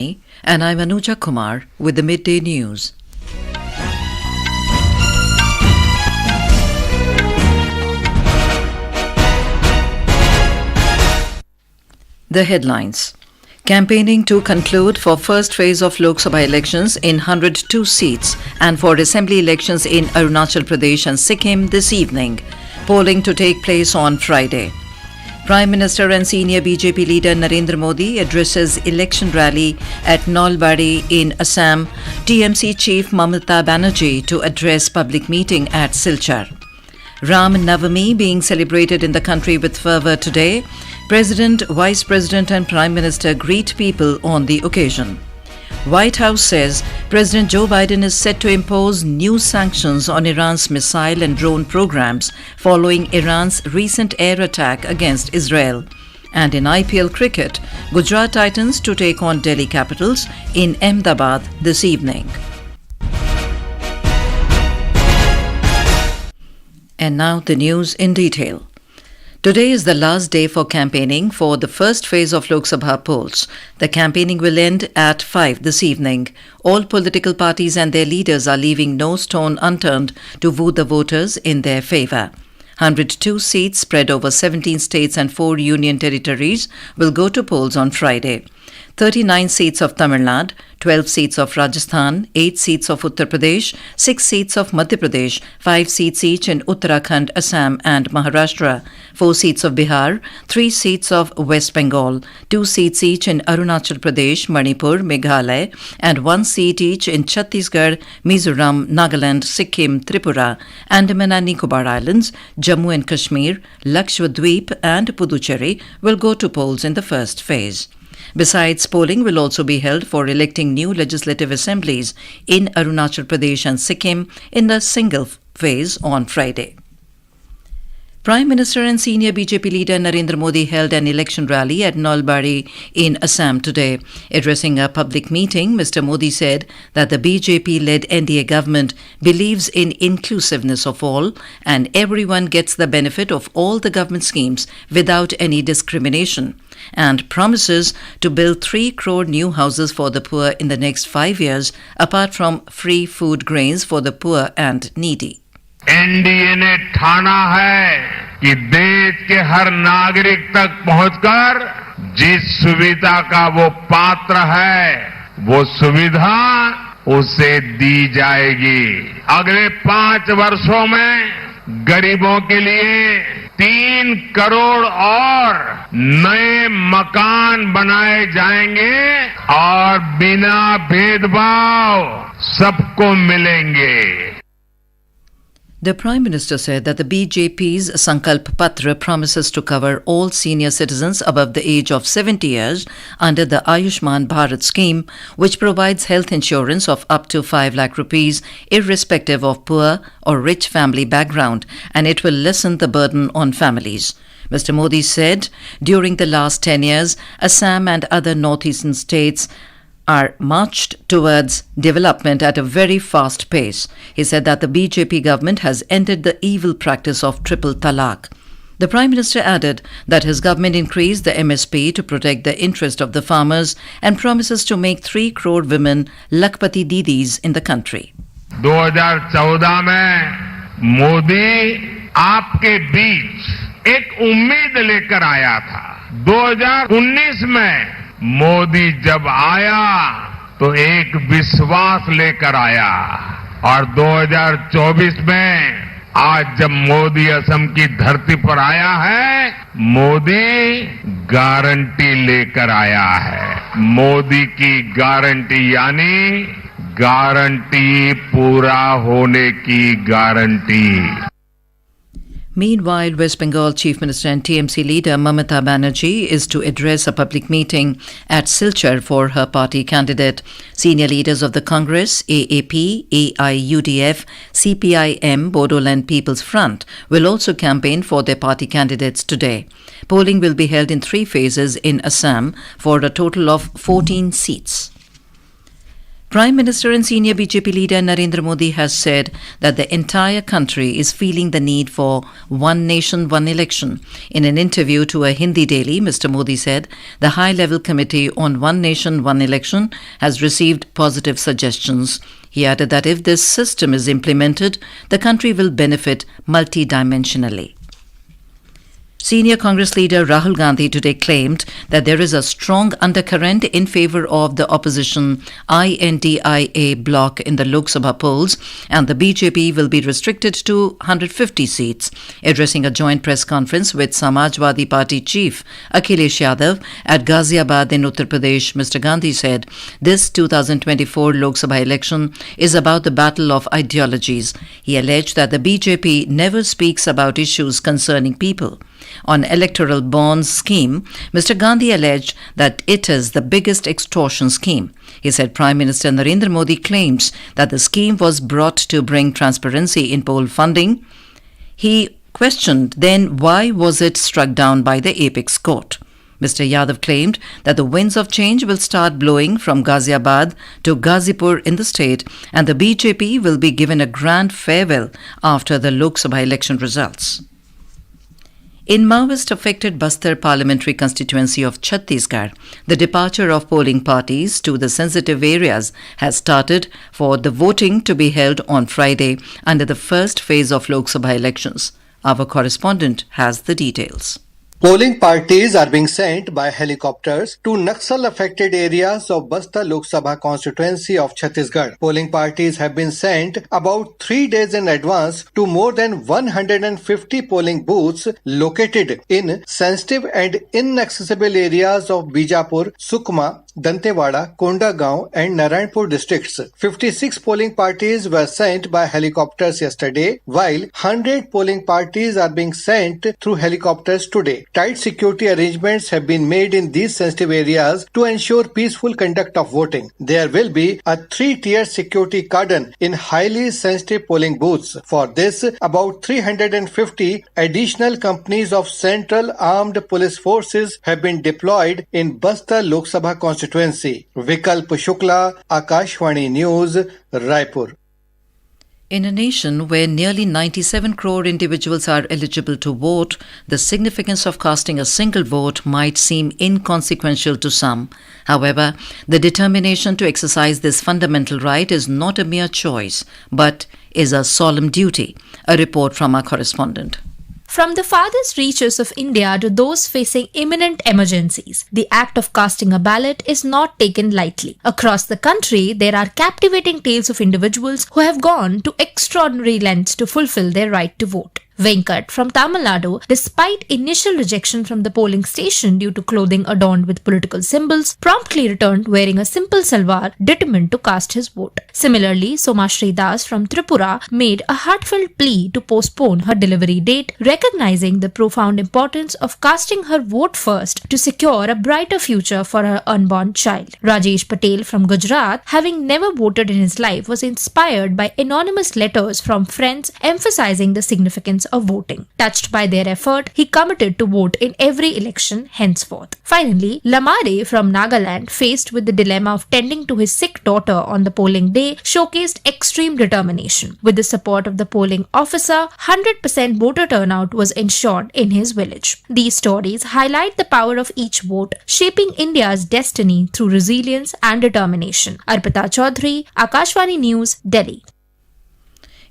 And I'm Anuja Kumar with the Midday News. The headlines. Campaigning to conclude for first phase of Lok Sabha elections in 102 seats and for assembly elections in Arunachal Pradesh and Sikkim this evening. Polling to take place on Friday. Prime Minister and senior BJP leader Narendra Modi addresses election rally at Nalbari in Assam. TMC Chief Mamata Banerjee to address public meeting at Silchar. Navmi being celebrated in the country with fervour today. President, Vice President and Prime Minister greet people on the occasion. White House says President Joe Biden is set to impose new sanctions on Iran's missile and drone programs following Iran's recent air attack against Israel. And in IPL cricket, Gujarat Titans to take on Delhi Capitals in Ahmedabad this evening. And now the news in detail. Today is the last day for campaigning for the first phase of Lok Sabha polls. The campaigning will end at 5 this evening. All political parties and their leaders are leaving no stone unturned to woo the voters in their favour. 102 seats spread over 17 states and 4 union territories will go to polls on Friday. 39 seats of Tamil Nadu, 12 seats of Rajasthan, 8 seats of Uttar Pradesh, 6 seats of Madhya Pradesh, 5 seats each in Uttarakhand, Assam and Maharashtra, 4 seats of Bihar, 3 seats of West Bengal, 2 seats each in Arunachal Pradesh, Manipur, Meghalaya and 1 seat each in Chhattisgarh, Mizoram, Nagaland, Sikkim, Tripura, Andaman and Nicobar Islands, Jammu and Kashmir, Lakshadweep and Puducherry will go to polls in the first phase. Besides, polling will also be held for electing new legislative assemblies in Arunachal Pradesh and Sikkim in the single phase on Friday. Prime Minister and senior BJP leader Narendra Modi held an election rally at Nalbari in Assam today. Addressing a public meeting, Mr. Modi said that the BJP-led NDA government believes in inclusiveness of all and everyone gets the benefit of all the government schemes without any discrimination, and promises to build 3 crore new houses for the poor in the next 5 years, apart from free food grains for the poor and needy. NDA ने ठाना है कि देश के हर नागरिक तक पहुंचकर जिस सुविधा का वो पात्र है वो सुविधा उसे दी जाएगी। अगले 5 वर्षों में गरीबों के लिए 3 करोड़ और नए मकान बनाए जाएंगे और बिना भेदभाव सबको मिलेंगे। The Prime Minister said that the BJP's Sankalp Patra promises to cover all senior citizens above the age of 70 years under the Ayushman Bharat scheme, which provides health insurance of up to 5 lakh rupees irrespective of poor or rich family background, and it will lessen the burden on families. Mr. Modi said during the last 10 years, Assam and other northeastern states are marched towards development at a very fast pace. He said that the BJP government has ended the evil practice of triple talaq. The Prime Minister added that his government increased the MSP to protect the interest of the farmers and promises to make 3 crore women Lakpati Didis in the country. 2014 में मोदी आपके बीच एक उम्मीद लेकर आया था। 2019 में मोदी जब आया तो एक विश्वास लेकर आया और 2024 में आज जब मोदी असम की धरती पर आया है, मोदी गारंटी लेकर आया है। मोदी की गारंटी यानी गारंटी पूरा होने की guarantee. Meanwhile, West Bengal Chief Minister and TMC leader Mamata Banerjee is to address a public meeting at Silchar for her party candidate. Senior leaders of the Congress, AAP, AIUDF, CPIM, Bodoland People's Front will also campaign for their party candidates today. Polling will be held in 3 phases in Assam for a total of 14 seats. Prime Minister and senior BJP leader Narendra Modi has said that the entire country is feeling the need for one nation, one election. In an interview to a Hindi daily, Mr. Modi said the high-level committee on one nation, one election has received positive suggestions. He added that if this system is implemented, the country will benefit multidimensionally. Senior Congress leader Rahul Gandhi today claimed that there is a strong undercurrent in favour of the opposition INDIA bloc in the Lok Sabha polls, and the BJP will be restricted to 150 seats. Addressing a joint press conference with Samajwadi Party chief Akhilesh Yadav at Ghaziabad in Uttar Pradesh, Mr. Gandhi said this 2024 Lok Sabha election is about the battle of ideologies. He alleged that the BJP never speaks about issues concerning people. On electoral bonds scheme, Mr. Gandhi alleged that it is the biggest extortion scheme. He said Prime Minister Narendra Modi claims that the scheme was brought to bring transparency in poll funding. He questioned then why was it struck down by the apex court. Mr. Yadav claimed that the winds of change will start blowing from Ghaziabad to Ghazipur in the state, and the BJP will be given a grand farewell after the Lok Sabha election results. In Maoist-affected Bastar parliamentary constituency of Chhattisgarh, the departure of polling parties to the sensitive areas has started for the voting to be held on Friday under the first phase of Lok Sabha elections. Our correspondent has the details. Polling parties are being sent by helicopters to Naxal-affected areas of Bastar Lok Sabha constituency of Chhattisgarh. Polling parties have been sent about 3 days in advance to more than 150 polling booths located in sensitive and inaccessible areas of Bijapur, Sukma, Dantewada, Kondagaon and Narayanpur districts. 56 polling parties were sent by helicopters yesterday, while 100 polling parties are being sent through helicopters today. Tight security arrangements have been made in these sensitive areas to ensure peaceful conduct of voting. There will be a 3-tier security cordon in highly sensitive polling booths. For this, about 350 additional companies of Central Armed Police Forces have been deployed in Bastar Lok Sabha constituency. Vikalp Shukla, Akashvani News, Raipur. In a nation where nearly 97 crore individuals are eligible to vote, the significance of casting a single vote might seem inconsequential to some. However, the determination to exercise this fundamental right is not a mere choice, but is a solemn duty. A report from our correspondent. From the farthest reaches of India to those facing imminent emergencies, the act of casting a ballot is not taken lightly. Across the country, there are captivating tales of individuals who have gone to extraordinary lengths to fulfill their right to vote. Venkat from Tamil Nadu, despite initial rejection from the polling station due to clothing adorned with political symbols, promptly returned wearing a simple salwar, determined to cast his vote. Similarly, Somashri Das from Tripura made a heartfelt plea to postpone her delivery date, recognizing the profound importance of casting her vote first to secure a brighter future for her unborn child. Rajesh Patel from Gujarat, having never voted in his life, was inspired by anonymous letters from friends emphasizing the significance of voting. Touched by their effort, he committed to vote in every election henceforth. Finally, Lamare from Nagaland, faced with the dilemma of tending to his sick daughter on the polling day, showcased extreme determination. With the support of the polling officer, 100% voter turnout was ensured in his village. These stories highlight the power of each vote, shaping India's destiny through resilience and determination. Arpita Chaudhary, Akashvani News, Delhi.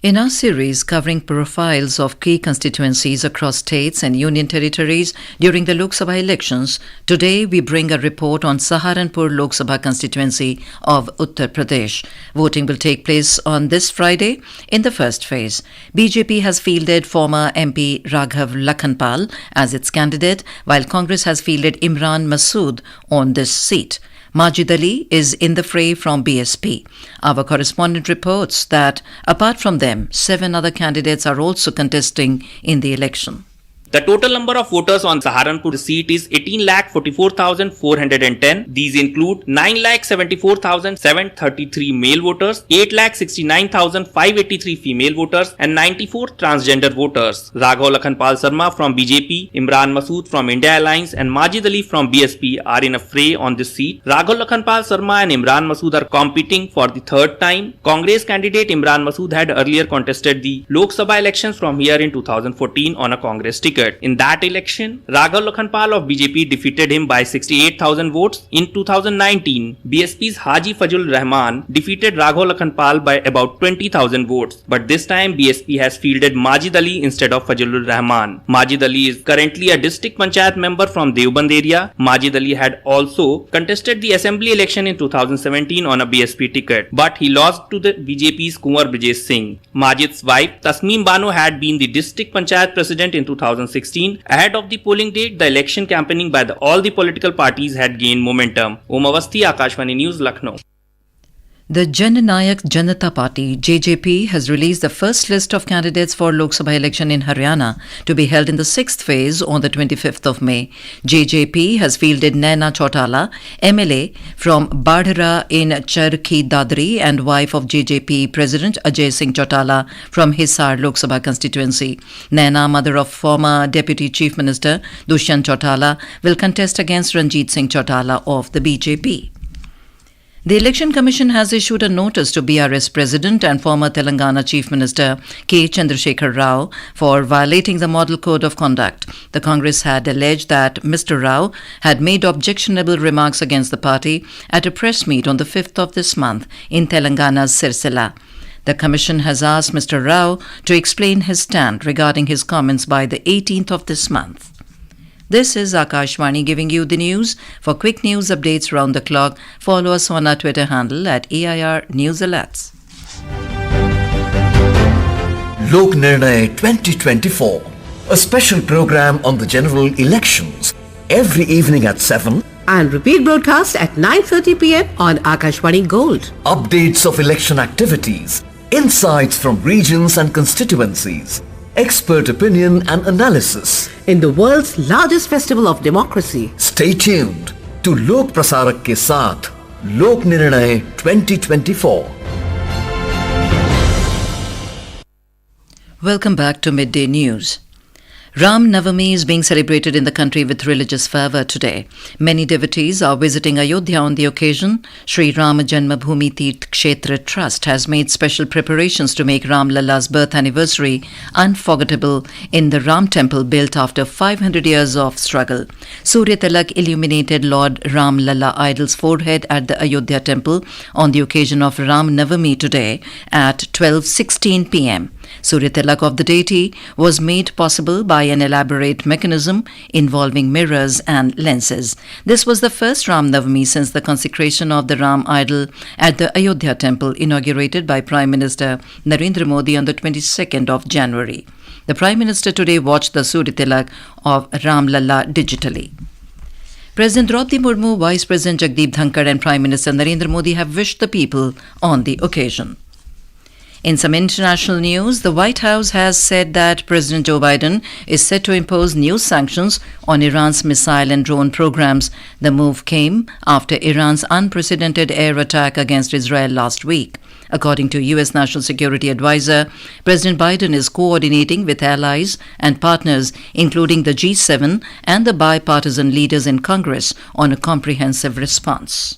In our series covering profiles of key constituencies across states and union territories during the Lok Sabha elections, today we bring a report on Saharanpur Lok Sabha constituency of Uttar Pradesh. Voting will take place on this Friday in the first phase. BJP has fielded former MP Raghav Lakhanpal as its candidate, while Congress has fielded Imran Masood on this seat. Majid Ali is in the fray from BSP. Our correspondent reports that, apart from them, 7 other candidates are also contesting in the election. The total number of voters on Saharanpur seat is 18,44,410. These include 9,74,733 male voters, 8,69,583 female voters and 94 transgender voters. Raghav Lakhanpal Sharma from BJP, Imran Masood from India Alliance and Majid Ali from BSP are in a fray on this seat. Raghav Lakhanpal Sharma and Imran Masood are competing for the third time. Congress candidate Imran Masood had earlier contested the Lok Sabha elections from here in 2014 on a Congress ticket. In that election, Raghav Lakhanpal of BJP defeated him by 68,000 votes. In 2019, BSP's Haji Fazlur Rahman defeated Raghav Lakhanpal by about 20,000 votes. But this time, BSP has fielded Majid Ali instead of Fazlur Rahman. Majid Ali is currently a district panchayat member from Deoband area. Majid Ali had also contested the assembly election in 2017 on a BSP ticket, but he lost to the BJP's Kunwar Brijesh Singh. Majid's wife Tasneem Bano had been the district panchayat president in 2016. Ahead of the polling date, the election campaigning by all the political parties had gained momentum. Om Awasthi, Akashvani News, Lucknow. The Jananayak Janata Party (JJP) has released the first list of candidates for Lok Sabha election in Haryana to be held in the 6th phase on the 25th of May. JJP has fielded Naina Chautala, MLA from Badhara in Charkhi Dadri and wife of JJP President Ajay Singh Chautala from Hisar Lok Sabha constituency. Naina, mother of former Deputy Chief Minister Dushyant Chautala, will contest against Ranjit Singh Chautala of the BJP. The Election Commission has issued a notice to BRS President and former Telangana Chief Minister K. Chandrasekhar Rao for violating the Model Code of Conduct. The Congress had alleged that Mr. Rao had made objectionable remarks against the party at a press meet on the 5th of this month in Telangana's Sirsila. The Commission has asked Mr. Rao to explain his stand regarding his comments by the 18th of this month. This is Akashvani giving you the news. For quick news updates round the clock, follow us on our Twitter handle at AIR News Alerts. Lok Nirnay 2024, a special program on the general elections, every evening at 7 and repeat broadcast at 9:30 p.m. on Akashvani Gold. Updates of election activities, insights from regions and constituencies, expert opinion and analysis. In the world's largest festival of democracy. Stay tuned to Lok Prasarak ke saath, Lok Nirnay 2024. Welcome back to Midday News. Ram Navmi is being celebrated in the country with religious fervour today. Many devotees are visiting Ayodhya on the occasion. Sri Ram Janmabhoomi Tirth Kshetra Trust has made special preparations to make Ram Lalla's birth anniversary unforgettable in the Ram temple built after 500 years of struggle. Surya Tilak illuminated Lord Ram Lalla idol's forehead at the Ayodhya temple on the occasion of Ram Navmi today at 12:16 p.m. Surya Tilak of the deity was made possible by an elaborate mechanism involving mirrors and lenses. This was the first Ram Navmi since the consecration of the Ram idol at the Ayodhya temple inaugurated by Prime Minister Narendra Modi on the 22nd of January. The Prime Minister today watched the Surya Tilak of Ram Lalla digitally. President Draupadi Murmu, Vice President Jagdeep Dhankar and Prime Minister Narendra Modi have wished the people on the occasion. In some international news, the White House has said that President Joe Biden is set to impose new sanctions on Iran's missile and drone programs. The move came after Iran's unprecedented air attack against Israel last week. According to U.S. National Security Advisor, President Biden is coordinating with allies and partners, including the G7 and the bipartisan leaders in Congress, on a comprehensive response.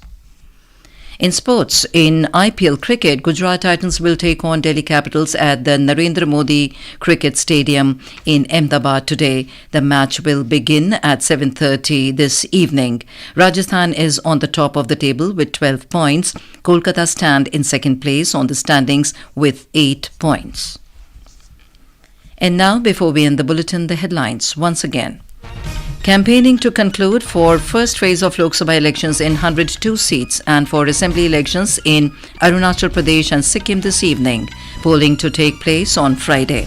In sports, in IPL cricket, Gujarat Titans will take on Delhi Capitals at the Narendra Modi Cricket Stadium in Ahmedabad today. The match will begin at 7:30 this evening. Rajasthan is on the top of the table with 12 points. Kolkata stand in second place on the standings with 8 points. And now, before we end the bulletin, the headlines once again. Campaigning to conclude for first phase of Lok Sabha elections in 102 seats and for assembly elections in Arunachal Pradesh and Sikkim this evening. Polling to take place on Friday.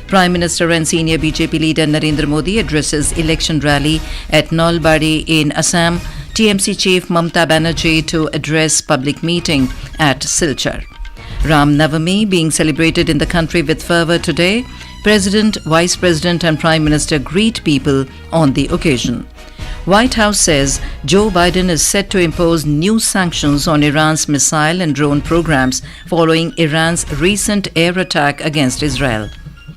Prime Minister and senior BJP leader Narendra Modi addresses election rally at Nalbari in Assam. TMC Chief Mamata Banerjee to address public meeting at Silchar. Ram Navmi being celebrated in the country with fervour today. President, Vice President and Prime Minister greet people on the occasion. White House says Joe Biden is set to impose new sanctions on Iran's missile and drone programs following Iran's recent air attack against Israel.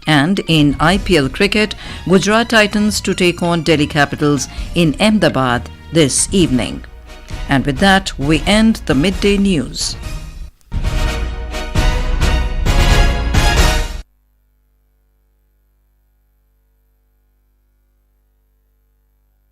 And in IPL cricket, Gujarat Titans to take on Delhi Capitals in Ahmedabad this evening. And with that, we end the midday news.